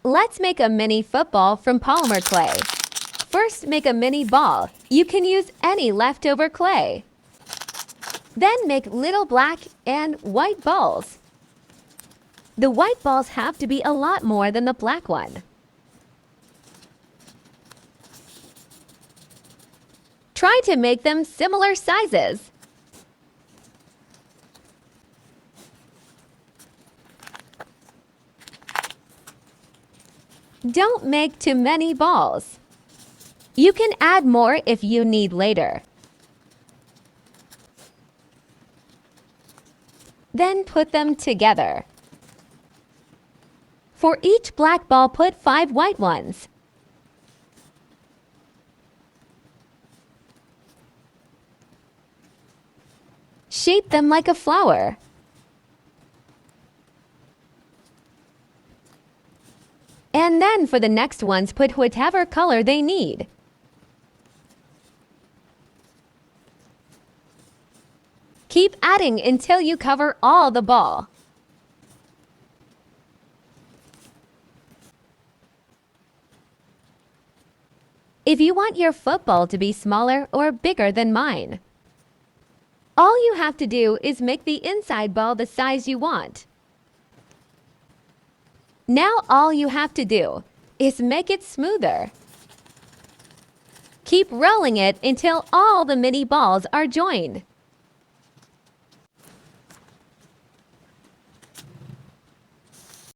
Let's make a mini football from polymer clay. First, make a mini ball. You can use any leftover clay. Then make little black and white balls. The white balls have to be a lot more than the black one. Try to make them similar sizes. Don't make too many balls. You can add more if you need later. Then put them together. For each black ball, put 5 white ones. Shape them like a flower. And then for the next ones, put whatever color they need. Keep adding until you cover all the ball. If you want your football to be smaller or bigger than mine, all you have to do is make the inside ball the size you want. Now all you have to do is make it smoother. Keep rolling it until all the mini balls are joined.